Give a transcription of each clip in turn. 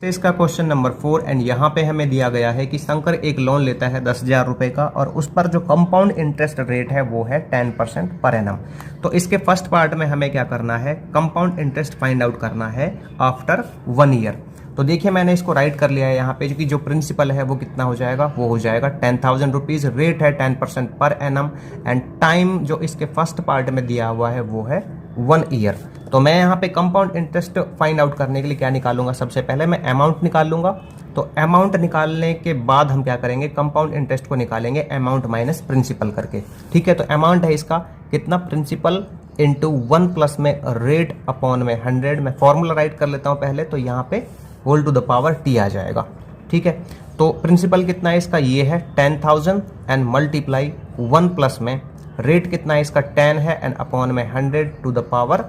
तो इसका question number 4 and यहाँ पे हमें दिया गया है कि शंकर एक लोन लेता है 10,000 रुपए का और उस पर जो कंपाउंड इंटरेस्ट रेट है वो है 10% पर एनम। तो इसके फर्स्ट पार्ट में हमें क्या करना है, कंपाउंड इंटरेस्ट फाइंड आउट करना है आफ्टर 1 ईयर। तो देखिए मैंने इसको राइट कर लिया है यहाँ पे, क्योंकि जो प्रिंसिपल है वो कितना हो जाएगा, वो हो जाएगा 10,000 रुपीज, रेट है 10% पर एनम एंड टाइम जो इसके फर्स्ट पार्ट में दिया हुआ है वो है 1 ईयर। तो मैं यहाँ पे कंपाउंड इंटरेस्ट फाइंड आउट करने के लिए क्या निकालूंगा, सबसे पहले मैं अमाउंट निकाल लूंगा। तो अमाउंट निकालने के बाद हम क्या करेंगे, कंपाउंड इंटरेस्ट को निकालेंगे अमाउंट माइनस प्रिंसिपल करके। ठीक है, तो अमाउंट है इसका कितना, प्रिंसिपल इंटू 1 प्लस में रेट अपॉन में 100। मैं फॉर्मूला राइट कर लेता हूँ पहले, तो यहाँ पे whole to the power T आ जाएगा। ठीक है, तो प्रिंसिपल कितना है इसका, ये है 10,000 एंड मल्टीप्लाई 1 प्लस में रेट कितना है इसका 10 है एंड अपॉन में 100 टू द पावर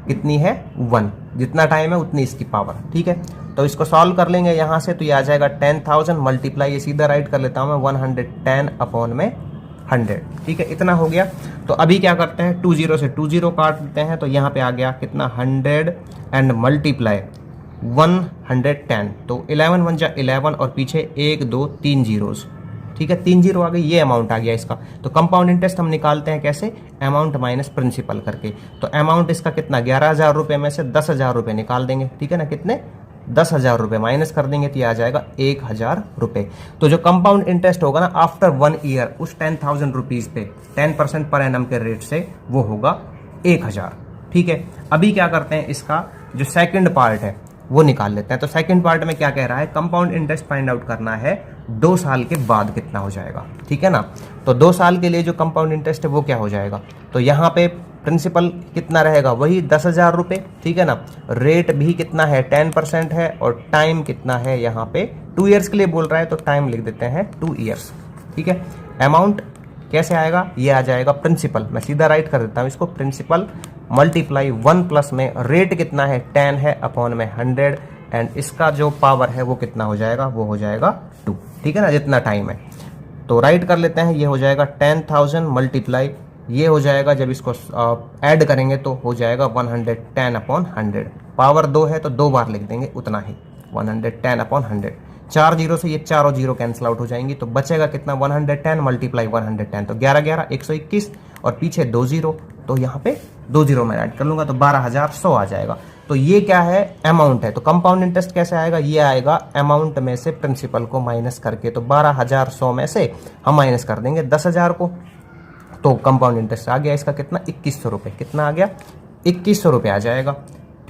कितनी है 1, जितना टाइम है उतनी इसकी पावर। ठीक है, तो इसको सॉल्व कर लेंगे यहाँ से, तो ये आ जाएगा 10,000 मल्टीप्लाई, ये सीधा राइट कर लेता हूँ मैं 110 अपॉन में 100। ठीक है, इतना हो गया। तो अभी क्या करते हैं, 20 से 20 काट देते हैं, तो यहाँ पे आ गया कितना 100 एंड मल्टीप्लाई 110, तो 11 1 जा 11 और पीछे 1 2 3 जीरोस। ठीक है, 3 जीरो आ गई, ये अमाउंट आ गया इसका। तो कंपाउंड इंटरेस्ट हम निकालते हैं कैसे, अमाउंट माइनस प्रिंसिपल करके। तो अमाउंट इसका कितना, 11,000 रुपये में से 10,000 रुपये निकाल देंगे। ठीक है ना, कितने 10,000 रुपये माइनस कर देंगे तो ये आ जाएगा 1,000 रुपये। तो जो कंपाउंड इंटरेस्ट होगा ना आफ्टर 1 ईयर उस 10,000 रुपीज पे 10% पर एनम के रेट से, वो होगा 1,000। ठीक है, अभी क्या करते हैं, इसका जो सेकंड पार्ट है वो निकाल लेते हैं। तो सेकंड पार्ट में क्या कह रहा है, कंपाउंड इंटरेस्ट फाइंड आउट करना है 2 साल के बाद कितना हो जाएगा। ठीक है ना, तो 2 साल के लिए जो कंपाउंड इंटरेस्ट है वो क्या हो जाएगा, तो यहाँ पे प्रिंसिपल कितना रहेगा, वही 10,000 रुपये। ठीक है ना, रेट भी कितना है 10% है और टाइम कितना है यहाँ पे 2 ईयर्स के लिए बोल रहा है, तो टाइम लिख देते हैं 2 ईयर्स। ठीक है, अमाउंट कैसे आएगा, ये आ जाएगा प्रिंसिपल, मैं सीधा राइट कर देता हूँ इसको, प्रिंसिपल मल्टीप्लाई 1 प्लस में रेट कितना है 10 है अपॉन में 100 एंड इसका जो पावर है वो कितना हो जाएगा, वो हो जाएगा 2। ठीक है ना, जितना टाइम है। तो राइट कर लेते हैं, ये हो जाएगा 10,000 मल्टीप्लाई, ये हो जाएगा जब इसको ऐड करेंगे तो हो जाएगा 110 अपॉन 100। पावर 2 है तो 2 बार लिख देंगे, उतना ही 110 अपॉन 100। 4 जीरो से ये चारों जीरो कैंसिल आउट हो जाएंगी, तो बचेगा कितना 110 मल्टीप्लाई 110, तो 11 11 121 और पीछे 2 जीरो, तो यहाँ पे 2 जीरो मैं ऐड कर लूंगा तो 12,100 आ जाएगा। तो ये क्या है, अमाउंट है। तो कंपाउंड इंटरेस्ट कैसे आएगा, ये आएगा अमाउंट में से प्रिंसिपल को माइनस करके। तो 12,100 में से हम माइनस कर देंगे 10,000 को, तो कंपाउंड इंटरेस्ट आ गया इसका कितना 2,100 रुपये। कितना आ गया 2,100 रुपये आ जाएगा।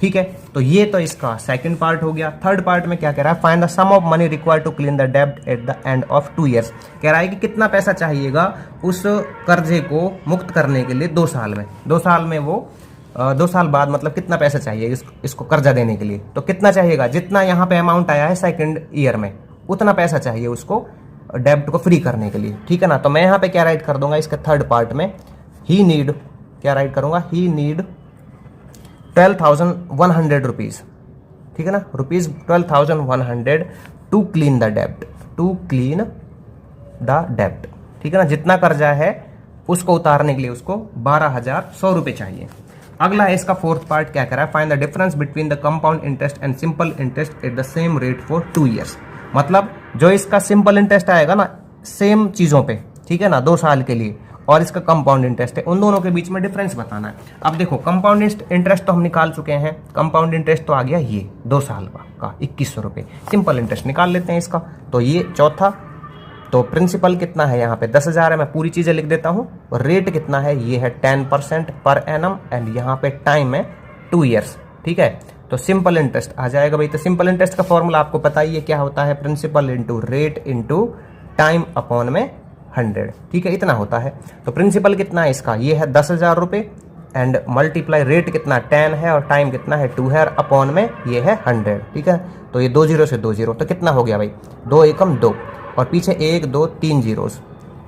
ठीक है, तो ये तो इसका सेकंड पार्ट हो गया। थर्ड पार्ट में क्या कह रहा है, find the sum of money required to clean the डेब्ट at the end of 2 years. कह रहा है कि कितना पैसा चाहिएगा उस कर्जे को मुक्त करने के लिए 2 साल में। 2 साल में वो 2 साल बाद मतलब कितना पैसा चाहिए इसको कर्जा देने के लिए, तो कितना चाहिएगा, जितना यहाँ पे अमाउंट आया है सेकंड ईयर में उतना पैसा चाहिए उसको डेब्ट को फ्री करने के लिए। ठीक है ना, तो मैं यहाँ पे क्या राइट कर दूंगा, इसके थर्ड पार्ट में ही नीड, क्या राइट करूंगा, ही नीड 12,100 रुपीज। ठीक है ना, रुपीज 12,100 टू क्लीन द डेब्ट, टू क्लीन द डेब्ट। ठीक है ना, जितना कर्जा है उसको उतारने के लिए उसको 12,100 रुपये चाहिए। अगला है इसका फोर्थ पार्ट, क्या कह रहा है, find the difference between the compound interest and simple interest at the same rate for 2 years. मतलब जो इसका सिंपल इंटरेस्ट आएगा ना सेम चीजों पे, ठीक है ना, 2 साल के लिए, और इसका कंपाउंड इंटरेस्ट है, उन दोनों के बीच में डिफरेंस बताना है। अब देखो कंपाउंड इंटरेस्ट तो हम निकाल चुके हैं, कंपाउंड इंटरेस्ट तो आ गया ये 2 साल का 2,100 रुपये। सिंपल इंटरेस्ट निकाल लेते हैं इसका, तो ये चौथा। तो प्रिंसिपल कितना है यहाँ पे 10,000 है, मैं पूरी चीजें लिख देता हूँ। और रेट कितना है, ये है 10% पर एनम एंड यहाँ पे टाइम है 2 ईयर्स। ठीक है, तो सिंपल इंटरेस्ट आ जाएगा भाई। तो सिंपल इंटरेस्ट का फॉर्मूला आपको पता ही है क्या होता है, principal into rate into time upon में 100। ठीक है, इतना होता है। तो प्रिंसिपल कितना है इसका, ये है 10,000 रुपये एंड मल्टीप्लाई रेट कितना 10 है और टाइम कितना है 2 है, अपॉन में ये है 100। ठीक है, तो ये 2 जीरो से 2 जीरो, तो कितना हो गया भाई 2 एकम 2 और पीछे 1 2 3 जीरोस।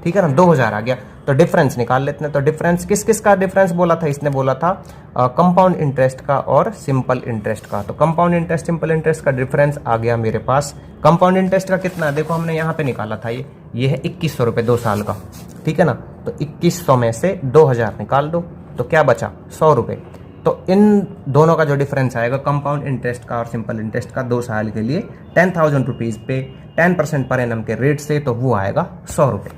ठीक है ना, 2,000 आ गया। तो डिफरेंस निकाल लेते हैं। तो डिफरेंस किस किस का डिफरेंस बोला था, इसने बोला था कंपाउंड इंटरेस्ट का और सिंपल इंटरेस्ट का। तो कंपाउंड इंटरेस्ट सिंपल इंटरेस्ट का डिफरेंस आ गया मेरे पास। कंपाउंड इंटरेस्ट का कितना, देखो हमने यहाँ पे निकाला था, ये है 2,100 रुपये 2 साल का। ठीक है ना, तो 2,100 में से 2,000 निकाल दो, तो क्या बचा 100 रुपये। तो इन दोनों का जो डिफरेंस आएगा कंपाउंड इंटरेस्ट का और सिंपल इंटरेस्ट का 2 साल के लिए 10,000 रुपीज़ पे 10% पर एनम के रेट से, तो वो आएगा 100 रुपये।